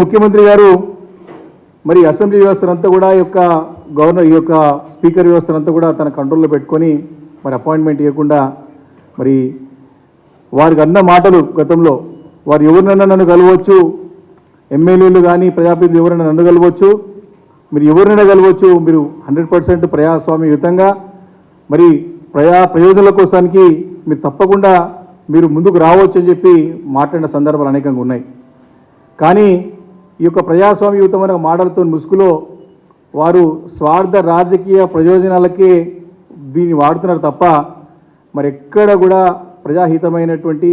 ముఖ్యమంత్రి గారు మరి అసెంబ్లీ వ్యవస్థనంతా కూడా గవర్నర్ స్పీకర్ వ్యవస్థనంతా కూడా తన కంట్రోల్లో పెట్టుకొని మరి అపాయింట్మెంట్ ఇవ్వకుండా మరి వారికి అన్న మాటలు గతంలో వారు ఎవరినైనా నన్ను కలవచ్చు, ఎమ్మెల్యేలు కానీ ప్రజాప్రతినిధులు ఎవరైనా నన్ను కలవచ్చు, మీరు ఎవరినైనా కలవచ్చు, మీరు 100% ప్రజాస్వామ్యయుతంగా మరి ప్రయోజనాల కోసానికి మీరు తప్పకుండా మీరు ముందుకు రావచ్చు అని చెప్పి మాట్లాడిన సందర్భాలు అనేకంగా ఉన్నాయి. కానీ ఈ యొక్క ప్రజాస్వామ్యయుతమైన మాటలతో ముసుగులో వారు స్వార్థ రాజకీయ ప్రయోజనాలకే దీన్ని వాడుతున్నారు తప్ప మరి ఎక్కడ కూడా ప్రజాహితమైనటువంటి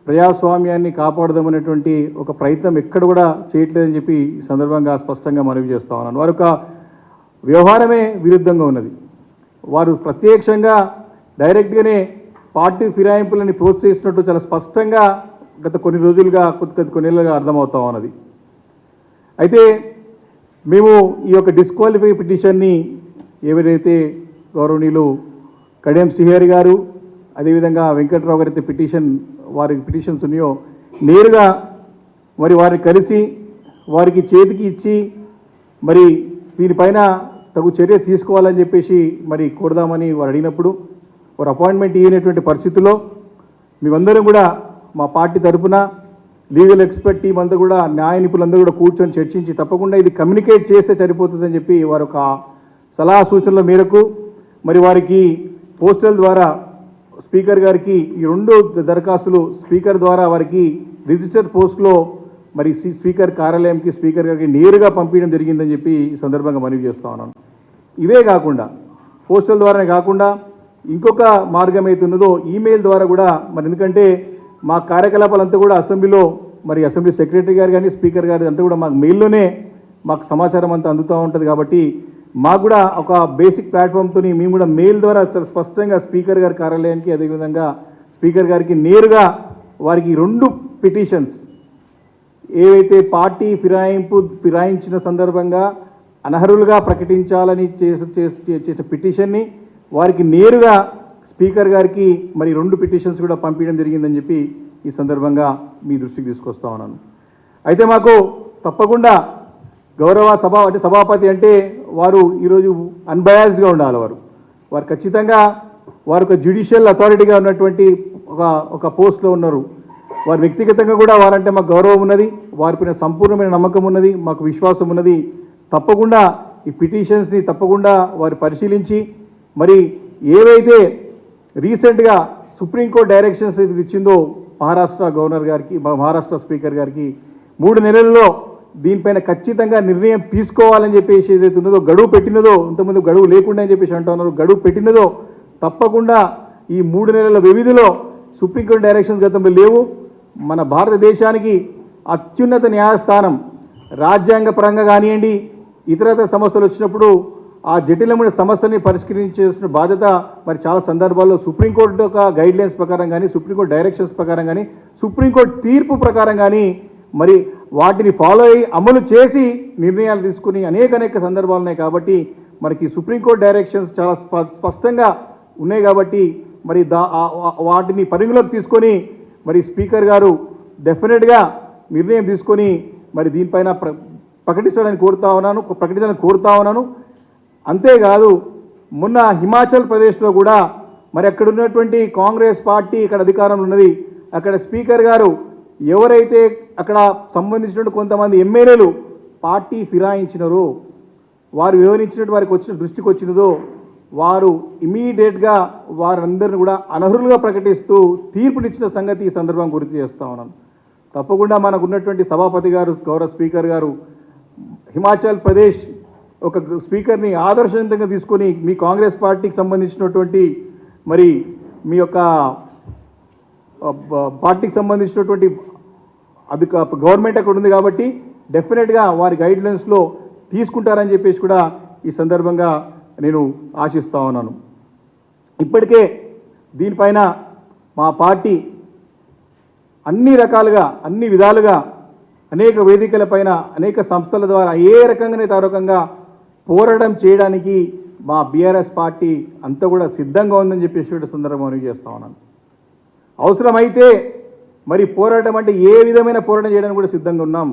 ప్రజాస్వామ్యాన్ని కాపాడదామనేటువంటి ఒక ప్రయత్నం ఎక్కడ కూడా చేయట్లేదని చెప్పి ఈ సందర్భంగా స్పష్టంగా మనవి చేస్తా ఉన్నాను. వారి యొక్క వ్యవహారమే విరుద్ధంగా ఉన్నది. వారు ప్రత్యక్షంగా డైరెక్ట్గానే పార్టీ ఫిరాయింపులని ప్రోత్సహిస్తున్నట్టు చాలా స్పష్టంగా గత కొన్ని రోజులుగా కొన్ని నెలలుగా అర్థమవుతా ఉన్నది. అయితే మేము ఈ యొక్క డిస్క్వాలిఫై పిటిషన్ని ఎవరైతే గౌరవనీయులు కడియం శ్రీహరి గారు అదేవిధంగా వెంకట్రావు గారైతే వారికి పిటిషన్స్ ఉన్నాయో నేరుగా మరి వారిని కలిసి వారికి చేతికి ఇచ్చి మరి దీనిపైన తగు చర్య తీసుకోవాలని చెప్పేసి మరి కోరదామని వారు అడిగినప్పుడు వారు అపాయింట్మెంట్ ఇవ్వనటువంటి పరిస్థితుల్లో మేమందరం కూడా మా పార్టీ తరఫున లీగల్ ఎక్స్పర్ట్ టీం అంతా కూడా న్యాయ నిపుణులందరూ కూడా కూర్చొని చర్చించి తప్పకుండా ఇది కమ్యూనికేట్ చేస్తే సరిపోతుందని చెప్పి వారు ఒక సలహా సూచనల మేరకు మరి వారికి పోస్టల్ ద్వారా స్పీకర్ గారికి ఈ 2 దరఖాస్తులు స్పీకర్ ద్వారా వారికి రిజిస్టర్ పోస్ట్లో మరి స్పీకర్ కార్యాలయంకి స్పీకర్ గారికి నేరుగా పంపించడం జరిగిందని చెప్పి ఈ సందర్భంగా మనవి చేస్తా ఉన్నాను. ఇవే కాకుండా పోస్టల్ ద్వారానే కాకుండా ఇంకొక మార్గం అవుతున్నదో ఈమెయిల్ ద్వారా కూడా మరి ఎందుకంటే మా కార్యకలాపాలంతా కూడా అసెంబ్లీలో మరి అసెంబ్లీ సెక్రటరీ గారు కానీ స్పీకర్ గారు అంతా కూడా మాకు మెయిల్లోనే మాకు సమాచారం అంతా అందుతూ ఉంటుంది. కాబట్టి మాకు కూడా ఒక బేసిక్ ప్లాట్ఫామ్తో మేము కూడా మెయిల్ ద్వారా చాలా స్పష్టంగా స్పీకర్ గారి కార్యాలయానికి అదేవిధంగా స్పీకర్ గారికి నేరుగా వారికి 2 పిటిషన్స్ ఏవైతే పార్టీ ఫిరాయించిన సందర్భంగా అనర్హులుగా ప్రకటించాలని చేసిన పిటిషన్ని వారికి నేరుగా స్పీకర్ గారికి మరి 2 పిటిషన్స్ కూడా పంపించడం జరిగిందని చెప్పి ఈ సందర్భంగా మీ దృష్టికి తీసుకొస్తా ఉన్నాను. అయితే మాకు తప్పకుండా గౌరవ సభాపతి అంటే వారు ఈరోజు అన్బయాస్డ్గా ఉండాలి. వారు ఖచ్చితంగా వారు ఒక జ్యుడిషియల్ అథారిటీగా ఉన్నటువంటి ఒక పోస్ట్లో ఉన్నారు. వారు వ్యక్తిగతంగా కూడా వారంటే మాకు గౌరవం ఉన్నది, వారిపైన సంపూర్ణమైన నమ్మకం ఉన్నది, మాకు విశ్వాసం ఉన్నది. తప్పకుండా ఈ పిటిషన్స్ని తప్పకుండా వారు పరిశీలించి మరి ఏవైతే రీసెంట్గా సుప్రీంకోర్టు డైరెక్షన్స్ ఇచ్చిందో మహారాష్ట్ర గవర్నర్ గారికి మహారాష్ట్ర స్పీకర్ గారికి 3 నెలల్లో దీనిపైన ఖచ్చితంగా నిర్ణయం తీసుకోవాలని చెప్పేసి ఏదైతే ఉన్నదో గడువు పెట్టినదో ఇంతకుముందు గడువు లేకుండా అని చెప్పేసి అంటూ ఉన్నారు. గడువు పెట్టినదో తప్పకుండా ఈ 3 నెలల వ్యవధిలో సుప్రీంకోర్టు డైరెక్షన్స్ గతంలో లేవు. మన భారతదేశానికి అత్యున్నత న్యాయస్థానం రాజ్యాంగపరంగా కానివ్వండి ఇతరత్ర సమస్యలు వచ్చినప్పుడు ఆ జటిలమైన సమస్యని పరిష్కరించాల్సిన బాధ్యత మరి చాలా సందర్భాల్లో సుప్రీంకోర్టు యొక్క గైడ్లైన్స్ ప్రకారం కానీ సుప్రీంకోర్టు డైరెక్షన్స్ ప్రకారం కానీ సుప్రీంకోర్టు తీర్పు ప్రకారం కానీ మరి వాటిని ఫాలో అయ్యి అమలు చేసి నిర్ణయాలు తీసుకుని అనేక సందర్భాలు ఉన్నాయి. కాబట్టి మనకి సుప్రీంకోర్టు డైరెక్షన్స్ చాలా స్పష్టంగా ఉన్నాయి. కాబట్టి మరి వాటిని పరిగణలోకి తీసుకొని మరి స్పీకర్ గారు డెఫినెట్గా నిర్ణయం తీసుకొని మరి దీనిపైన ప్రకటించాలని కోరుతా ఉన్నాను. అంతేకాదు మొన్న హిమాచల్ ప్రదేశ్లో కూడా మరి అక్కడ ఉన్నటువంటి కాంగ్రెస్ పార్టీ ఇక్కడ అధికారంలో ఉన్నది. అక్కడ స్పీకర్ గారు ఎవరైతే అక్కడ సంబంధించినటువంటి కొంతమంది ఎమ్మెల్యేలు పార్టీ ఫిరాయించినారో వారు వివరించినట్టు వారికి దృష్టికి వచ్చినదో వారు ఇమీడియట్గా వారందరిని కూడా అనర్హులుగా ప్రకటిస్తూ తీర్పునిచ్చిన సంగతి ఈ సందర్భం గుర్తు చేస్తా ఉన్నాను. తప్పకుండా మనకు ఉన్నటువంటి సభాపతి గారు గౌరవ స్పీకర్ గారు హిమాచల్ ప్రదేశ్ ఒక స్పీకర్ని ఆదర్శవంతంగా తీసుకొని మీ కాంగ్రెస్ పార్టీకి సంబంధించినటువంటి మరి మీ యొక్క పార్టీకి సంబంధించినటువంటి గవర్నమెంట్ అక్కడ ఉంది కాబట్టి డెఫినెట్గా వారి గైడ్లైన్స్లో తీసుకుంటారని చెప్పేసి కూడా ఈ సందర్భంగా నేను ఆశిస్తూ ఉన్నాను. ఇప్పటికే దీనిపైన మా పార్టీ అన్ని రకాలుగా అన్ని విధాలుగా అనేక వేదికలపైన అనేక సంస్థల ద్వారా ఏ రకంగానైతే ఆ రకంగా పోరాటం చేయడానికి మా బీఆర్ఎస్ పార్టీ అంతా కూడా సిద్ధంగా ఉందని చెప్పేసి సందర్భం మనవి చేస్తా ఉన్నాను. అవసరమైతే మరి పోరాటం అంటే ఏ విధమైన పోరాటం చేయడానికి కూడా సిద్ధంగా ఉన్నాం.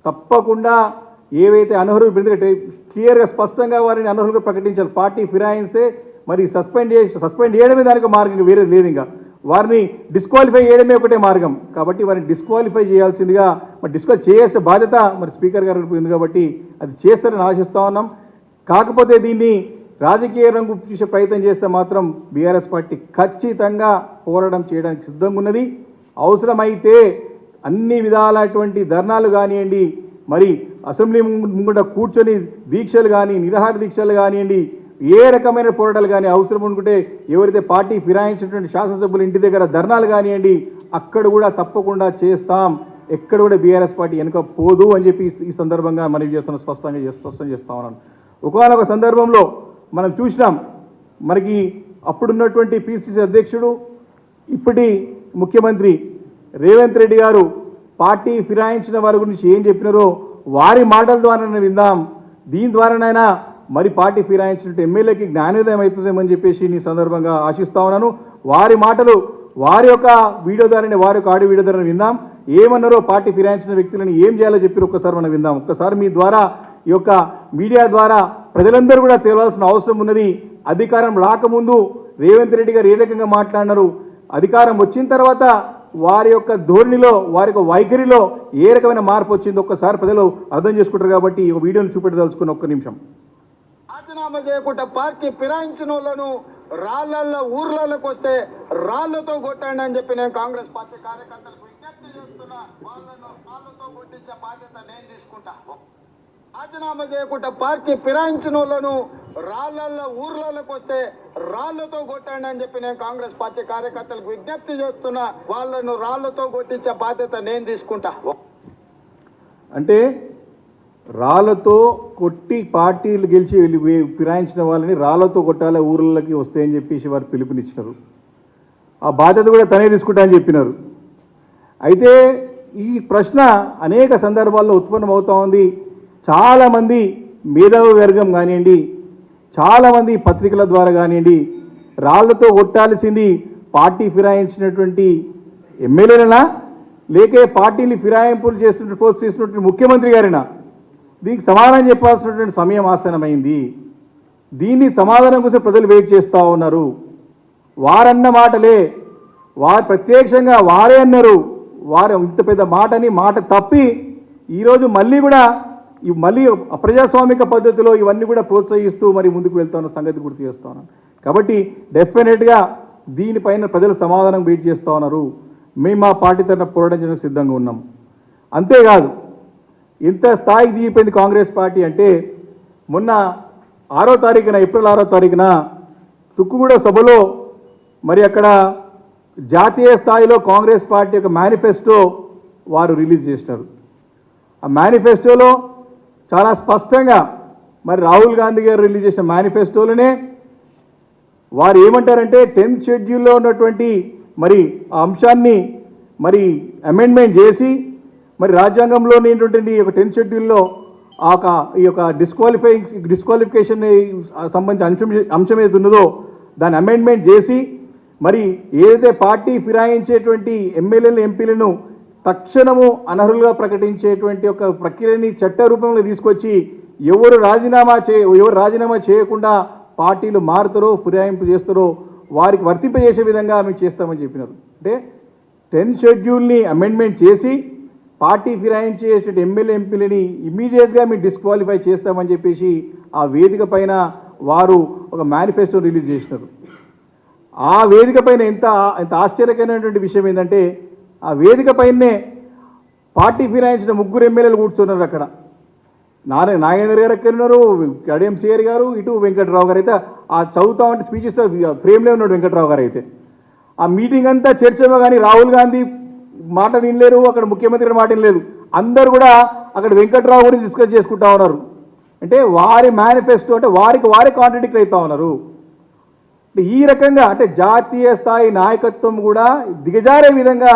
తప్పకుండా ఏవైతే అనర్హులు ఎందుకంటే క్లియర్గా స్పష్టంగా వారిని అనర్హులుగా ప్రకటించాలి. పార్టీ ఫిరాయిస్తే మరి సస్పెండ్ చేయడమే దానికి మార్గం, వేరే లేదు. ఇంకా వారిని డిస్క్వాలిఫై చేయడమే ఒకటే మార్గం. కాబట్టి వారిని డిస్క్వాలిఫై చేయాల్సిందిగా మరి డిస్క్వాలిఫై చేసే బాధ్యత మరి స్పీకర్ గారు ఉంది కాబట్టి అది చేస్తారని ఆశిస్తూ ఉన్నాం. కాకపోతే దీన్ని రాజకీయ రంగు చూసే ప్రయత్నం చేస్తే మాత్రం బీఆర్ఎస్ పార్టీ ఖచ్చితంగా పోరాటం చేయడానికి సిద్ధంగా ఉన్నది. అవసరమైతే అన్ని విధాలైనటువంటి ధర్నాలు కానివ్వండి, మరి అసెంబ్లీ ముందు కూర్చొని దీక్షలు కానీ, నిరాహార దీక్షలు కానివ్వండి, ఏ రకమైన పోరాటాలు కానీ అవసరం అనుకుంటే ఎవరైతే పార్టీ ఫిరాయించినటువంటి శాసనసభ్యులు ఇంటి దగ్గర ధర్నాలు కానివ్వండి, అక్కడ కూడా తప్పకుండా చేస్తాం. ఎక్కడ కూడా బీఆర్ఎస్ పార్టీ వెనుక పోదు అని చెప్పి ఈ సందర్భంగా మనవి చేస్తున్న స్పష్టం చేస్తా ఉన్నాను. ఒకనొక సందర్భంలో మనం చూసినాం, మనకి అప్పుడున్నటువంటి పిసిసి అధ్యక్షుడు ఇప్పటి ముఖ్యమంత్రి రేవంత్ రెడ్డి గారు పార్టీ ఫిరాయించిన వారి గురించి ఏం చెప్పినారో వారి మాటల ద్వారా విందాం. దీని ద్వారానైనా మరి పార్టీ ఫిరాయించినట్టు ఎమ్మెల్యేకి జ్ఞానోదయం అవుతుందేమని చెప్పేసి ఈ సందర్భంగా ఆశిస్తా ఉన్నాను. వారి మాటలు వారి యొక్క వీడియో ద్వారానే, వారి యొక్క ఆడియో వీడియో ద్వారా విందాం. ఏమన్నారో పార్టీ ఫిరాయించిన వ్యక్తులను ఏం చేయాలో చెప్పి ఒక్కసారి మనం విందాం. ఒక్కసారి మీ ద్వారా ఈ యొక్క మీడియా ద్వారా ప్రజలందరూ కూడా తెలియాల్సిన అవసరం ఉన్నది. అధికారం రాకముందు రేవంత్ రెడ్డి గారు ఏ రకంగా మాట్లాడినారు, అధికారం వచ్చిన తర్వాత వారి యొక్క ధోరణిలో, వారి యొక్క వైఖరిలో ఏ రకమైన మార్పు వచ్చిందో ఒక్కసారి ప్రజలు అర్థం చేసుకుంటారు. కాబట్టి ఈ వీడియోని చూపెట్టదలుచుకున్న ఒక్క నిమిషం. రాజీనామా చేయకుండా పార్టీ ఫిరాయించిన వాళ్ళను రాళ్లల్లో ఊర్లలోకి వస్తే రాళ్లతో కొట్టండి అని చెప్పి నేను కాంగ్రెస్ పార్టీ కార్యకర్తలకు విజ్ఞప్తి చేస్తున్నా. వాళ్ళను రాళ్లతో కొట్టించే బాధ్యత నేను తీసుకుంటా. రాజీనామా చేయకుండా పార్టీ ఫిరాయించిన వాళ్ళను రాళ్లల్లో ఊర్లలోకి వస్తే రాళ్లతో కొట్టండి అని చెప్పి నేను కాంగ్రెస్ పార్టీ కార్యకర్తలకు విజ్ఞప్తి చేస్తున్నా. వాళ్ళను రాళ్లతో కొట్టించే బాధ్యత నేను తీసుకుంటా. అంటే రాళ్లతో కొట్టి పార్టీలు గెలిచి ఫిరాయించిన వాళ్ళని రాళ్లతో కొట్టాలి, ఊర్లకి వస్తాయని చెప్పేసి వారు పిలుపునిచ్చినారు. ఆ బాధ్యత కూడా తనే తీసుకుంటా అని చెప్పినారు. అయితే ఈ ప్రశ్న అనేక సందర్భాల్లో ఉత్పన్నమవుతూ ఉంది. చాలామంది మేధావి వర్గం కానివ్వండి, చాలామంది పత్రికల ద్వారా కానివ్వండి, రాళ్లతో కొట్టాల్సింది పార్టీ ఫిరాయించినటువంటి ఎమ్మెల్యేలనా లేకే పార్టీని ఫిరాయింపులు చేస్తున్నట్టు ప్రోత్సహిస్తున్నటువంటి ముఖ్యమంత్రి గారినా? దీనికి సమాధానం చెప్పాల్సినటువంటి సమయం ఆసన్నమైంది. దీన్ని సమాధానం కోసం ప్రజలు వెయిట్ చేస్తూ ఉన్నారు. వారన్న మాటలే, వారు ప్రత్యక్షంగా వారే అన్నారు. వారు ఇంత పెద్ద మాట తప్పి ఈరోజు మళ్ళీ అప్రజాస్వామిక పద్ధతిలో ఇవన్నీ కూడా ప్రోత్సహిస్తూ మరి ముందుకు వెళ్తున్న సంగతి గుర్తు చేస్తూ ఉన్నాను. కాబట్టి డెఫినెట్గా దీనిపైన ప్రజలు సమాధానం వెయిట్ చేస్తూ ఉన్నారు. మేము మా పార్టీ తరఫున పోరాటం చేయడానికి సిద్ధంగా ఉన్నాం. అంతేకాదు, ఇంత స్థాయికి దిగిపోయింది కాంగ్రెస్ పార్టీ అంటే మొన్న 6వ తారీఖున, ఏప్రిల్ 6వ తారీఖున తుక్కుగూడ సభలో మరి అక్కడ జాతీయ స్థాయిలో కాంగ్రెస్ పార్టీ యొక్క మేనిఫెస్టో వారు రిలీజ్ చేసినారు. ఆ మేనిఫెస్టోలో చాలా స్పష్టంగా మరి రాహుల్ గాంధీ గారు రిలీజ్ చేసిన మేనిఫెస్టోలోనే వారు ఏమంటారంటే 10th షెడ్యూల్లో ఉన్నటువంటి మరి ఆ అంశాన్ని మరి అమెండ్మెంట్ చేసి మరి రాజ్యాంగంలో ఉన్నటువంటి ఒక 10th షెడ్యూల్లో ఈ యొక్క డిస్క్వాలిఫికేషన్ సంబంధించిన అంశం ఏది ఉన్నదో దాన్ని అమెండ్మెంట్ చేసి మరి ఏదైతే పార్టీ ఫిరాయించేటువంటి ఎమ్మెల్యేలు ఎంపీలను తక్షణము అనర్హులుగా ప్రకటించేటువంటి ఒక ప్రక్రియని చట్ట రూపంలో తీసుకొచ్చి ఎవరు రాజీనామా చేయకుండా పార్టీలు మారుతారో ఫిరాయింపు చేస్తారో వారికి వర్తింపజేసే విధంగా మేము చేస్తామని చెప్పినారు. అంటే 10th షెడ్యూల్ని అమెండ్మెంట్ చేసి పార్టీ ఫిరాయించేటువంటి ఎమ్మెల్యే ఎంపీలని ఇమీడియట్గా మేము డిస్క్వాలిఫై చేస్తామని చెప్పేసి ఆ వేదిక పైన వారు ఒక మేనిఫెస్టో రిలీజ్ చేసినారు. ఆ వేదిక పైన ఎంత ఆశ్చర్యకరమైనటువంటి విషయం ఏంటంటే ఆ వేదిక పైనే పార్టీ ఫిరాయించిన 3 ఎమ్మెల్యేలు కూర్చున్నారు. అక్కడ నాగేంద్ర గారు ఎక్కడ ఉన్నారు, కడియం సిఆర్ గారు, ఇటు వెంకట్రావు గారు. అయితే ఆ చదువుతామంటే స్పీచ్ ఇస్తే ఫ్రేమ్లో ఉన్నాడు వెంకట్రావు గారు. అయితే ఆ మీటింగ్ అంతా చర్చలో కానీ రాహుల్ గాంధీ మాట వినలేరు, అక్కడ ముఖ్యమంత్రి మాట వినలేదు. అందరూ కూడా అక్కడ వెంకట్రావు గురించి డిస్కస్ చేసుకుంటా ఉన్నారు. అంటే వారి మేనిఫెస్టో అంటే వారి కాంట్రడిక్ట్ అవుతా ఉన్నారు. ఈ రకంగా అంటే జాతీయ స్థాయి నాయకత్వం కూడా దిగజారే విధంగా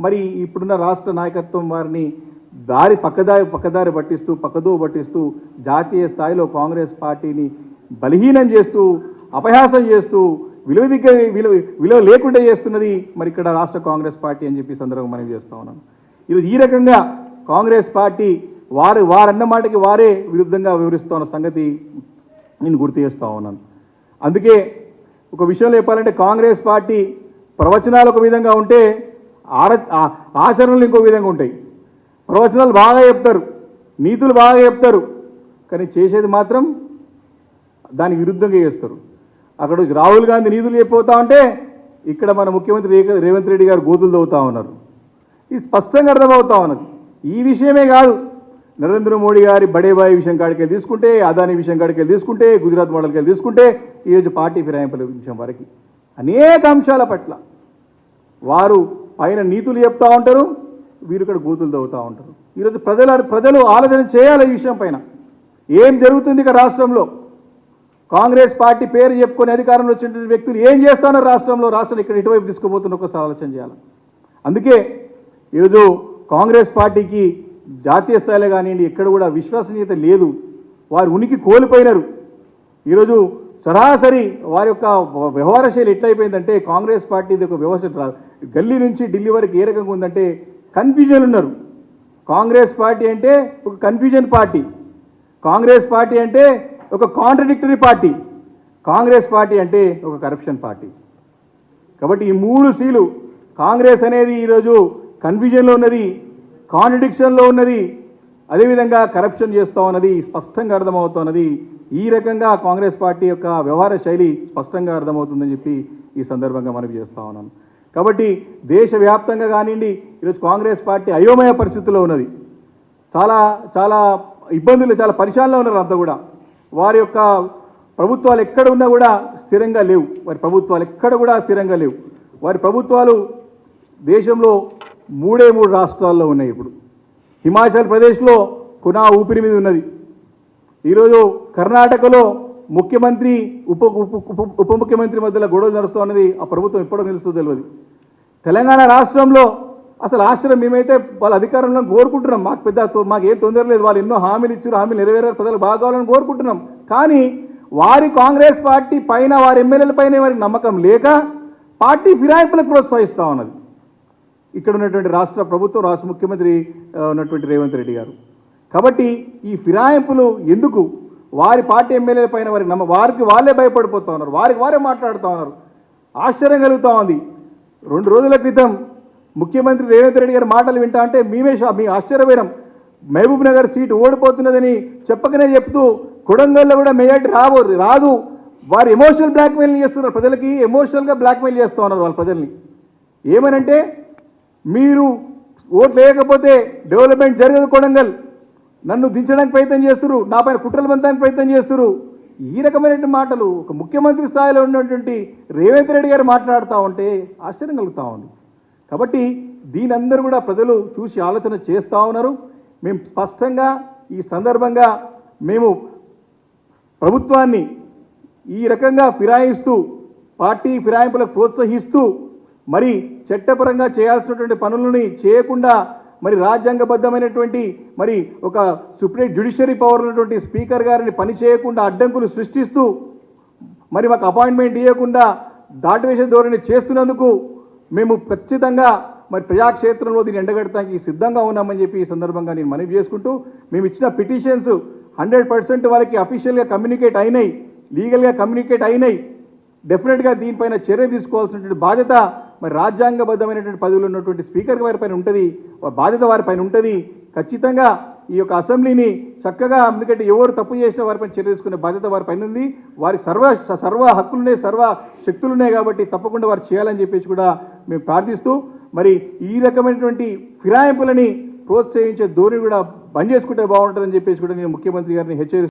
మరి ఇప్పుడున్న రాష్ట్ర నాయకత్వం వారిని పక్కదారి పట్టిస్తూ జాతీయ స్థాయిలో కాంగ్రెస్ పార్టీని బలహీనం చేస్తూ అపహాసం చేస్తూ విలువ లేకుండా చేస్తున్నది మరి ఇక్కడ రాష్ట్ర కాంగ్రెస్ పార్టీ అని చెప్పి సందర్భంగా మనం చేస్తూ ఉన్నాం. ఈరోజు ఈ రకంగా కాంగ్రెస్ పార్టీ వారన్న మాటకి వారే విరుద్ధంగా వివరిస్తూ ఉన్న సంగతి నేను గుర్తు చేస్తూ ఉన్నాను. అందుకే ఒక విషయంలో చెప్పాలంటే కాంగ్రెస్ పార్టీ ప్రవచనాలు ఒక విధంగా ఉంటే ఆచరణలు ఇంకో విధంగా ఉంటాయి. ప్రవచనాలు బాగా చెప్తారు, నీతులు బాగా చెప్తారు, కానీ చేసేది మాత్రం దానికి విరుద్ధంగా చేస్తారు. అక్కడ రాహుల్ గాంధీ నీతులు చెప్పిపోతా ఉంటే ఇక్కడ మన ముఖ్యమంత్రి రేవంత్ రెడ్డి గారు గోతులు తవ్వుతూ ఉన్నారు. ఇది స్పష్టంగా అర్థమవుతా ఉన్నది. ఈ విషయమే కాదు, నరేంద్ర మోడీ గారి బడేబాయి విషయం కాడికి వెళ్ళి తీసుకుంటే, అదానీ విషయం కాడికి వెళ్ళి తీసుకుంటే, గుజరాత్ మోడల్కి వెళ్ళి తీసుకుంటే, ఈరోజు పార్టీ ఫిరాయింపుల విషయం వరకు అనేక అంశాల పట్ల వారు పైన నీతులు చెప్తూ ఉంటారు, వీరు ఇక్కడ గోతులు తవ్వుతూ ఉంటారు. ఈరోజు ప్రజలు ఆలోచన చేయాలి ఈ విషయం పైన. ఏం జరుగుతుంది ఇక్కడ రాష్ట్రంలో? కాంగ్రెస్ పార్టీ పేరు చెప్పుకొని అధికారంలో వచ్చినటువంటి వ్యక్తులు ఏం చేస్తున్నారు రాష్ట్రం ఇక్కడ ఇటువైపు తీసుకుపోతున్న ఒకసారి ఆలోచన చేయాలి. అందుకే ఈరోజు కాంగ్రెస్ పార్టీకి జాతీయ స్థాయిలో కానివ్వండి ఎక్కడ కూడా విశ్వసనీయత లేదు. వారు ఉనికి కోల్పోయినారు. ఈరోజు సరాసరి వారి యొక్క వ్యవహార శైలి ఎట్లయిపోయిందంటే కాంగ్రెస్ పార్టీది ఒక వ్యవస్థ గల్లీ నుంచి ఢిల్లీ వరకు ఏ రకంగా ఉందంటే కన్ఫ్యూజన్ ఉన్నారు. కాంగ్రెస్ పార్టీ అంటే ఒక కన్ఫ్యూజన్ పార్టీ, కాంగ్రెస్ పార్టీ అంటే ఒక కాంట్రడిక్టరీ పార్టీ, కాంగ్రెస్ పార్టీ అంటే ఒక కరప్షన్ పార్టీ. కాబట్టి ఈ మూడు సీలు కాంగ్రెస్ అనేది ఈరోజు కన్ఫ్యూజన్లో ఉన్నది, కాంట్రడిక్షన్లో ఉన్నది, అదేవిధంగా కరప్షన్ చేస్తూ ఉన్నది, స్పష్టంగా అర్థమవుతున్నది. ఈ రకంగా కాంగ్రెస్ పార్టీ యొక్క వ్యవహార శైలి స్పష్టంగా అర్థమవుతుందని చెప్పి ఈ సందర్భంగా మనవి చేస్తూ ఉన్నాను. కాబట్టి దేశవ్యాప్తంగా కానివ్వండి ఈరోజు కాంగ్రెస్ పార్టీ అయోమయ పరిస్థితుల్లో ఉన్నది. చాలా ఇబ్బందులు, చాలా పరిశాలలో ఉన్నారు అంతా కూడా. వారి యొక్క ప్రభుత్వాలు ఎక్కడ ఉన్నా కూడా స్థిరంగా లేవు. వారి ప్రభుత్వాలు ఎక్కడ కూడా స్థిరంగా లేవు. వారి ప్రభుత్వాలు దేశంలో మూడే రాష్ట్రాల్లో ఉన్నాయి. ఇప్పుడు హిమాచల్ ప్రదేశ్లో కునా ఊపిరి మీద ఉన్నది. ఈరోజు కర్ణాటకలో ముఖ్యమంత్రి ఉప ముఖ్యమంత్రి మధ్యలో గొడవలు నడుస్తూ ఉన్నది. ఆ ప్రభుత్వం ఎప్పుడో నిలుస్తుందో తెలియదు. తెలంగాణ రాష్ట్రంలో అసలు ఆశ్చర్యం, మేమైతే వాళ్ళ అధికారంలో కోరుకుంటున్నాం, మాకు ఏం తొందర లేదు, వాళ్ళు ఎన్నో హామీలు ఇచ్చారు, హామీలు నెరవేరారు, ప్రజలకు బాగా కావాలని కోరుకుంటున్నాం. కానీ వారి కాంగ్రెస్ పార్టీ పైన, వారి ఎమ్మెల్యేల పైన వారికి నమ్మకం లేక పార్టీ ఫిరాయింపులకు ప్రోత్సహిస్తూ ఉన్నది ఇక్కడ ఉన్నటువంటి రాష్ట్ర ప్రభుత్వం, రాష్ట్ర ముఖ్యమంత్రి ఉన్నటువంటి రేవంత్ రెడ్డి గారు. కాబట్టి ఈ ఫిరాయింపులు ఎందుకు? వారి పార్టీ ఎమ్మెల్యేల పైన వారికి వాళ్ళే భయపడిపోతూ ఉన్నారు, వారికి వారే మాట్లాడుతూ ఉన్నారు. ఆశ్చర్యం కలుగుతూ ఉంది. 2 రోజుల క్రితం ముఖ్యమంత్రి రేవంత్ రెడ్డి గారి మాటలు వింటా అంటే మీ ఆశ్చర్యపోయినాం. మహబూబ్ నగర్ సీటు ఓడిపోతున్నదని చెప్పకనే చెప్తూ కొడంగల్లో కూడా మెజార్టీ రాదు, వారు ఎమోషనల్ బ్లాక్మెయిల్ చేస్తున్నారు, ప్రజలకి ఎమోషనల్గా బ్లాక్మెయిల్ చేస్తూ ఉన్నారు వాళ్ళ ప్రజల్ని. ఏమనంటే మీరు ఓట్లు వేయకపోతే డెవలప్మెంట్ జరగదు, కొడంగల్ నన్ను దించడానికి ప్రయత్నం చేస్తున్నారు, నా పైన కుట్రలు బంధానికి ప్రయత్నం చేస్తున్నారు. ఈ రకమైన మాటలు ఒక ముఖ్యమంత్రి స్థాయిలో ఉన్నటువంటి రేవంత్ రెడ్డి గారు మాట్లాడుతూ ఉంటే ఆశ్చర్యం కలుగుతూ ఉంది. కాబట్టి దీని అందరూ కూడా ప్రజలు చూసి ఆలోచన చేస్తూ ఉన్నారు. మేము స్పష్టంగా ఈ సందర్భంగా మేము ప్రభుత్వాన్ని ఈ రకంగా ఫిరాయిస్తూ, పార్టీ ఫిరాయింపులకు ప్రోత్సహిస్తూ, మరి చట్టపరంగా చేయాల్సినటువంటి పనులని చేయకుండా, మరి రాజ్యాంగబద్ధమైనటువంటి మరి ఒక సుప్రీం జ్యుడిషియరీ పవర్ ఉన్నటువంటి స్పీకర్ గారిని పని చేయకుండా అడ్డంకులు సృష్టిస్తూ, మరి మాకు అపాయింట్మెంట్ ఇవ్వకుండా దాటివేసే ధోరణి చేస్తున్నందుకు మేము ఖచ్చితంగా మరి ప్రజాక్షేత్రంలో దీన్ని ఎండగడటానికి సిద్ధంగా ఉన్నామని చెప్పి ఈ సందర్భంగా నేను మనవి చేసుకుంటూ, మేము ఇచ్చిన పిటిషన్స్ 100% వాళ్ళకి అఫీషియల్గా కమ్యూనికేట్ అయినాయి, లీగల్గా కమ్యూనికేట్ అయినాయి. డెఫినెట్గా దీనిపైన చర్య తీసుకోవాల్సినటువంటి బాధ్యత మరి రాజ్యాంగబద్ధమైనటువంటి పదవులు ఉన్నటువంటి స్పీకర్ వారిపైన ఉంటుంది, బాధ్యత వారిపైన ఉంటుంది. ఖచ్చితంగా ఈ యొక్క అసెంబ్లీని చక్కగా, ఎందుకంటే ఎవరు తప్పు చేసిన వారిపైన చర్య తీసుకునే బాధ్యత వారిపైన ఉంది. వారికి సర్వ హక్కులున్నాయి, సర్వ శక్తులున్నాయి. కాబట్టి తప్పకుండా వారు చేయాలని చెప్పేసి కూడా మేము ప్రార్థిస్తూ, మరి ఈ రకమైనటువంటి ఫిరాయింపులని ప్రోత్సహించే ధోరణి కూడా బంద్ చేసుకుంటే బాగుంటుందని చెప్పేసి కూడా నేను ముఖ్యమంత్రి గారిని హెచ్చరిస్తున్నాను.